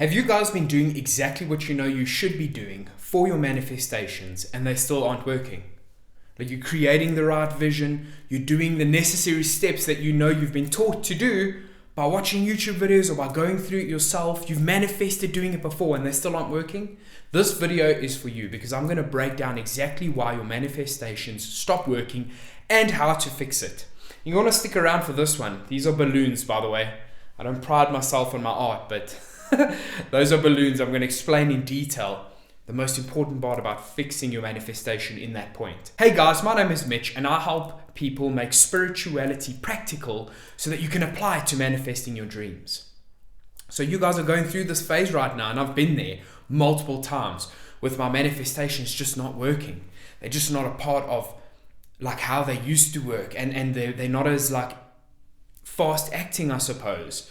Have you guys been doing exactly what you know you should be doing for your manifestations and they still aren't working? Like, you're creating the right vision, you're doing the necessary steps that you know you've been taught to do by watching YouTube videos or by going through it yourself. You've manifested doing it before and they still aren't working. This video is for you because I'm going to break down exactly why your manifestations stop working and how to fix it. You want to stick around for this one. These are balloons, by the way. I don't pride myself on my art, but those are balloons. I'm going to explain in detail the most important part about fixing your manifestation in that point. Hey guys, my name is Mitch and I help people make spirituality practical so that you can apply it to manifesting your dreams. So you guys are going through this phase right now, and I've been there multiple times with my manifestations just not working. They're just not a part of like how they used to work, and they're not as like fast acting, I suppose.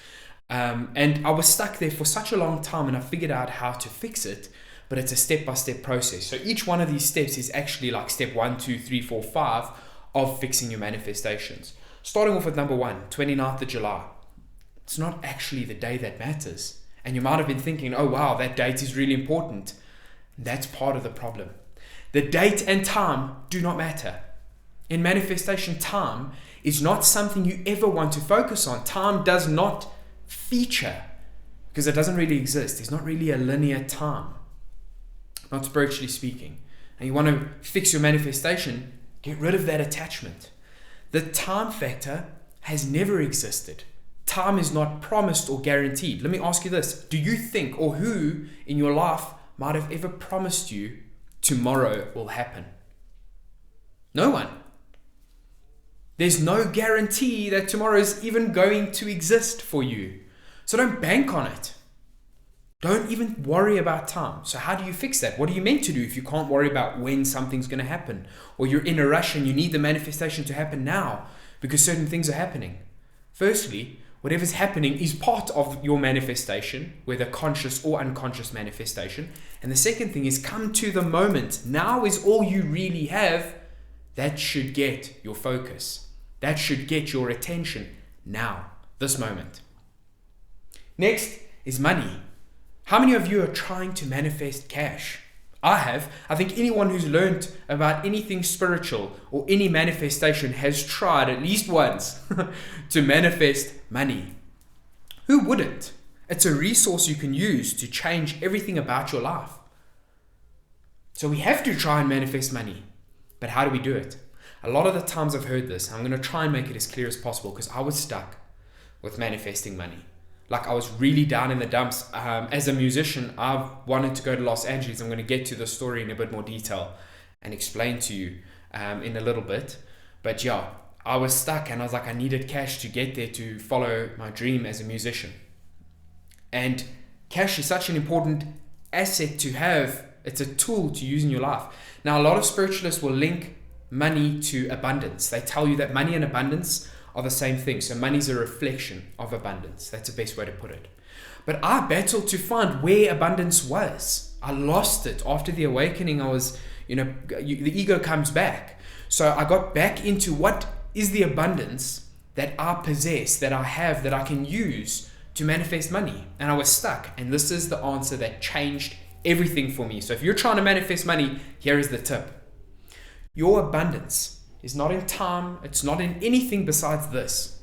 And I was stuck there for such a long time, and I figured out how to fix it, but it's a step-by-step process. So each one of these steps is actually like step 1, 2, 3, 4, 5 of fixing your manifestations. Starting off with number 1, 29th of July. It's not actually the day that matters. And you might have been thinking, oh wow, that date is really important. That's part of the problem. The date and time do not matter. In manifestation, time is not something you ever want to focus on. Time does not feature because it doesn't really exist. There's not really a linear time, not spiritually speaking. And you want to fix your manifestation, get rid of that attachment. The time factor has never existed. Time is not promised or guaranteed. Let me ask you this. Do you think, or who in your life might have ever promised you tomorrow will happen? No one. There's no guarantee that tomorrow is even going to exist for you. So don't bank on it. Don't even worry about time. So how do you fix that? What are you meant to do if you can't worry about when something's going to happen? Or you're in a rush and you need the manifestation to happen now because certain things are happening. Firstly, whatever's happening is part of your manifestation, whether conscious or unconscious manifestation. And the second thing is come to the moment. Now is all you really have. That should get your focus. That should get your attention now, this moment. Next is money. How many of you are trying to manifest cash? I have. I think anyone who's learned about anything spiritual or any manifestation has tried at least once to manifest money. Who wouldn't? It's a resource you can use to change everything about your life. So we have to try and manifest money. But how do we do it? A lot of the times I've heard this. I'm going to try and make it as clear as possible because I was stuck with manifesting money. Like, I was really down in the dumps. As a musician, I wanted to go to Los Angeles. I'm going to get to the story in a bit more detail and explain to you in a little bit. But yeah, I was stuck and I was like, I needed cash to get there to follow my dream as a musician. And cash is such an important asset to have. It's a tool to use in your life. Now, a lot of spiritualists will link money to abundance. They tell you that money and abundance are the same thing. So money is a reflection of abundance. That's the best way to put it. But I battled to find where abundance was. I lost it after the awakening. The ego comes back. So I got back into what is the abundance that I possess, that I have, that I can use to manifest money. And I was stuck. And this is the answer that changed everything for me. So if you're trying to manifest money, here is the tip. Your abundance is not in time. It's not in anything besides this.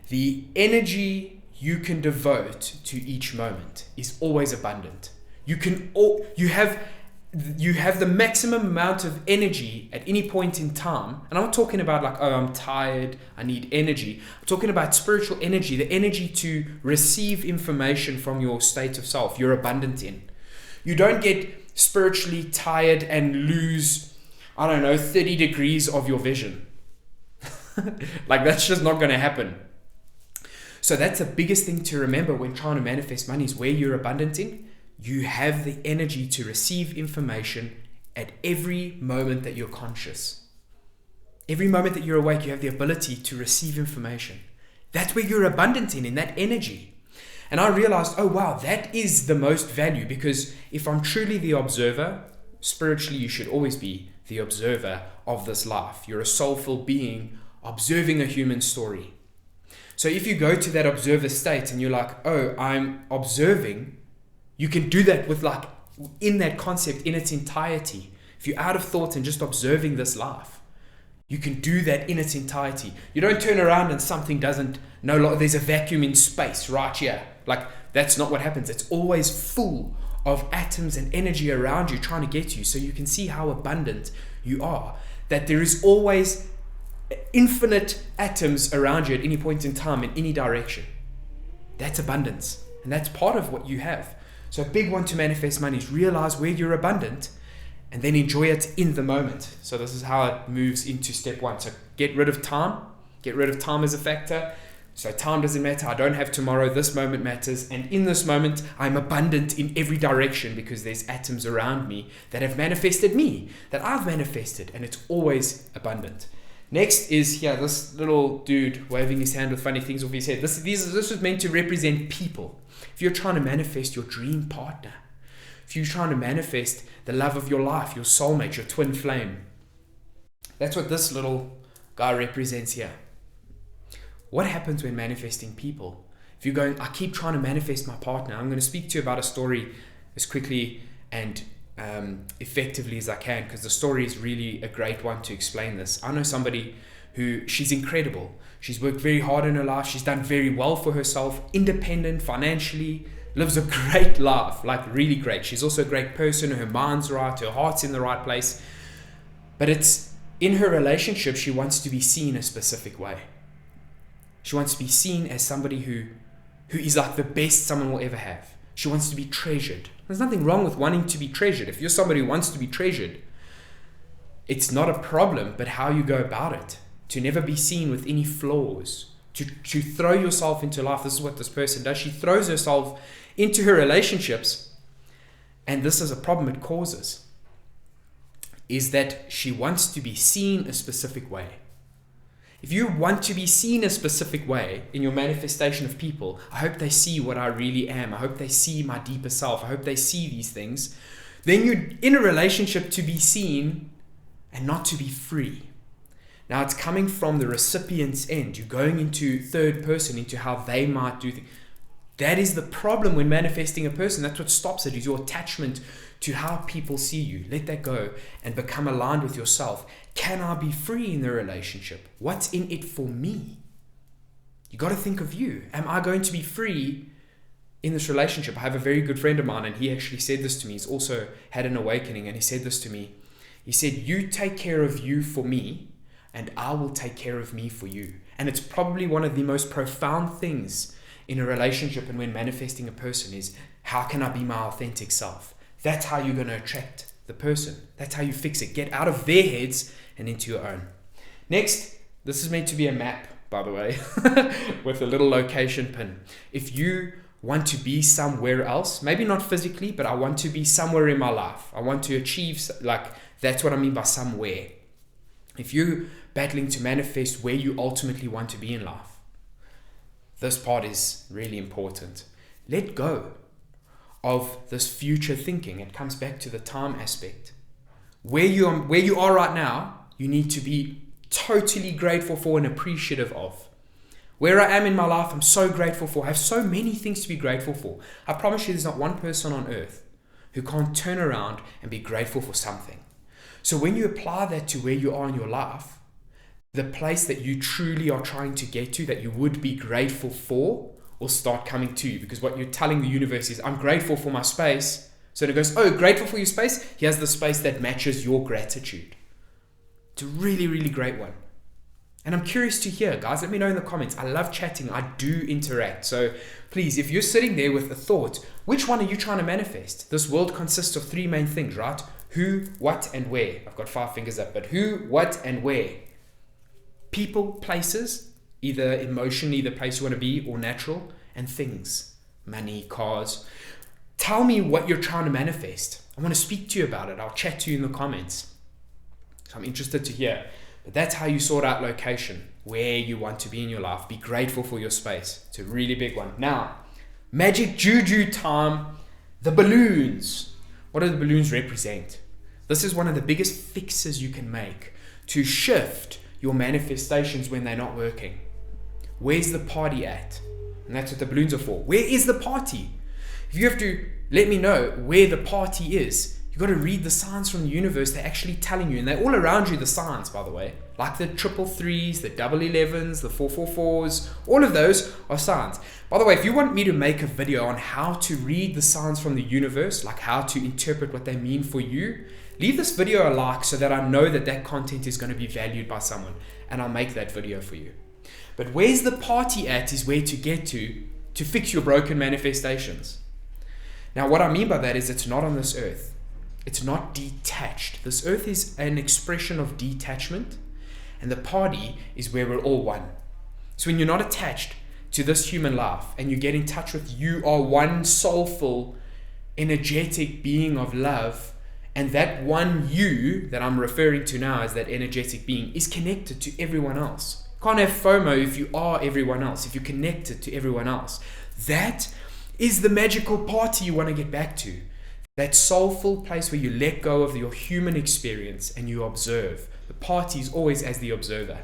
The energy you can devote to each moment is always abundant. You have the maximum amount of energy at any point in time. And I'm not talking about like, oh, I'm tired, I need energy. I'm talking about spiritual energy, the energy to receive information from your state of self. You're abundant in. You don't get spiritually tired and lose 30 degrees of your vision. Like, that's just not going to happen. So that's the biggest thing to remember when trying to manifest money is where you're abundant in. You have the energy to receive information at every moment that you're conscious. Every moment that you're awake, you have the ability to receive information. That's where you're abundant in that energy. And I realized, oh wow, that is the most value, because if I'm truly the observer, spiritually you should always be the observer of this life. You're a soulful being observing a human story. So if you go to that observer state and you're like, oh, I'm observing, You can do that with like, in that concept in its entirety. If you're out of thought and just observing this life, you can do that in its entirety. You don't turn around and something doesn't, there's a vacuum in space right here. Like, that's not what happens. It's always full of atoms and energy around you trying to get you. So you can see how abundant you are. That there is always infinite atoms around you at any point in time in any direction. That's abundance. And that's part of what you have. So a big one to manifest money is realize where you're abundant and then enjoy it in the moment. So this is how it moves into step one. So get rid of time. Get rid of time as a factor. So time doesn't matter. I don't have tomorrow. This moment matters. And in this moment, I'm abundant in every direction because there's atoms around me that have manifested me, that I've manifested. And it's always abundant. Next is here, this little dude waving his hand with funny things off his head. This was meant to represent people. If you're trying to manifest your dream partner, if you're trying to manifest the love of your life, your soulmate, your twin flame, that's what this little guy represents here. What happens when manifesting people? If you're going, I keep trying to manifest my partner, I'm going to speak to you about a story as quickly and effectively as I can, because the story is really a great one to explain this. I know somebody who, she's incredible. She's worked very hard in her life. She's done very well for herself, independent, financially, lives a great life, like really great. She's also a great person. Her mind's right, her heart's in the right place. But it's in her relationship, she wants to be seen a specific way. She wants to be seen as somebody who is like the best someone will ever have. She wants to be treasured. There's nothing wrong with wanting to be treasured. If you're somebody who wants to be treasured, it's not a problem, but how you go about it. To never be seen with any flaws. To throw yourself into life. This is what this person does. She throws herself into her relationships, and this is a problem it causes. Is that she wants to be seen a specific way. If you want to be seen a specific way in your manifestation of people, I hope they see what I really am. I hope they see my deeper self. I hope they see these things. Then you're in a relationship to be seen and not to be free. Now it's coming from the recipient's end. You're going into third person, into how they might do things. That is the problem when manifesting a person. That's what stops it, is your attachment to how people see you. Let that go and become aligned with yourself. Can I be free in the relationship? What's in it for me? You got to think of you. Am I going to be free in this relationship? I have a very good friend of mine, and he actually said this to me. He's also had an awakening, and he said this to me. He said, you take care of you for me, and I will take care of me for you. And it's probably one of the most profound things in a relationship and when manifesting a person is, how can I be my authentic self? That's how you're going to attract the person. That's how you fix it. Get out of their heads and into your own. Next, this is meant to be a map, by the way, with a little location pin. If you want to be somewhere else, maybe not physically, but I want to be somewhere in my life. I want to achieve, that's what I mean by somewhere. If you're battling to manifest where you ultimately want to be in life, this part is really important. Let go of this future thinking. It comes back to the time aspect. Where you are right now, you need to be totally grateful for and appreciative of. Where I am in my life, I'm so grateful for. I have so many things to be grateful for. I promise you there's not one person on earth who can't turn around and be grateful for something. So when you apply that to where you are in your life, the place that you truly are trying to get to, that you would be grateful for, will start coming to you. Because what you're telling the universe is, I'm grateful for my space. So it goes, oh, grateful for your space? Here's the space that matches your gratitude. It's a really, really great one. And I'm curious to hear, guys, let me know in the comments. I love chatting. I do interact. So please, if you're sitting there with a thought, which one are you trying to manifest? This world consists of three main things, right? Who, what, and where. I've got 5 fingers up, but who, what, and where. People, places, either emotionally the place you want to be or natural, and things, money, cars. Tell me what you're trying to manifest. I want to speak to you about it. I'll chat to you in the comments. So I'm interested to hear. But that's how you sort out location, where you want to be in your life. Be grateful for your space. It's a really big one. Now, magic JuJu time, the balloons. What do the balloons represent? This is one of the biggest fixes you can make to shift your manifestations when they're not working. Where's the party at? And that's what the balloons are for. Where is the party? If you have to let me know where the party is. You've got to read the signs from the universe. They're actually telling you, and they're all around you, the signs, by the way, like the 333s, the 11s, the 444s, all of those are signs. By the way, if you want me to make a video on how to read the signs from the universe, like how to interpret what they mean for you, leave this video a like so that I know that that content is going to be valued by someone, and I'll make that video for you. But where's the party at is where to get to fix your broken manifestations. Now, what I mean by that is it's not on this earth. It's not detached. This earth is an expression of detachment, and the party is where we're all one. So when you're not attached to this human life and you get in touch with, you are one soulful, energetic being of love, and that one you that I'm referring to now as that energetic being is connected to everyone else. You can't have FOMO if you are everyone else, if you're connected to everyone else. That is the magical party you want to get back to. That soulful place where you let go of your human experience and you observe. The party is always as the observer.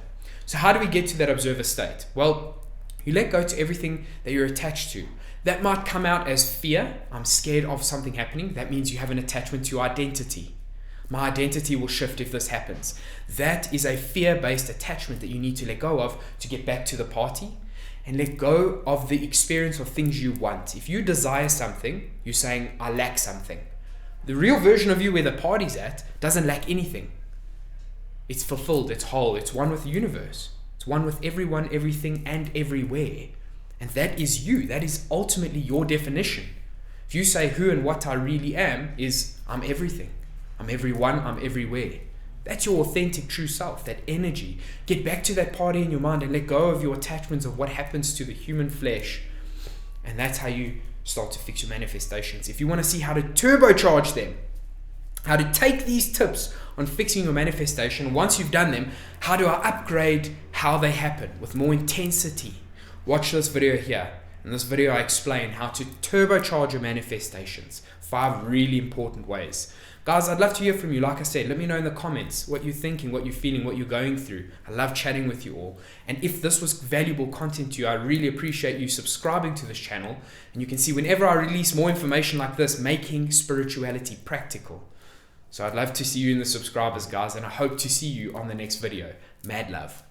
So how do we get to that observer state? Well, you let go to everything that you're attached to. That might come out as fear. I'm scared of something happening. That means you have an attachment to your identity. My identity will shift if this happens. That is a fear-based attachment that you need to let go of to get back to the party. And let go of the experience of things you want. If you desire something, you're saying, I lack something. The real version of you where the party's at doesn't lack anything. It's fulfilled, it's whole, it's one with the universe. It's one with everyone, everything, and everywhere. And that is you. That is ultimately your definition. If you say who and what I really am is, I'm everything. I'm everyone, I'm everywhere. That's your authentic true self, that energy. Get back to that party in your mind and let go of your attachments of what happens to the human flesh. And that's how you start to fix your manifestations. If you want to see how to turbocharge them, how to take these tips on fixing your manifestation, once you've done them, how do I upgrade how they happen with more intensity? Watch this video here. In this video, I explain how to turbocharge your manifestations. 5 really important ways. Guys, I'd love to hear from you. Like I said, let me know in the comments what you're thinking, what you're feeling, what you're going through. I love chatting with you all. And if this was valuable content to you, I really appreciate you subscribing to this channel. And you can see whenever I release more information like this, making spirituality practical. So I'd love to see you in the subscribers, guys, and I hope to see you on the next video. Mad love.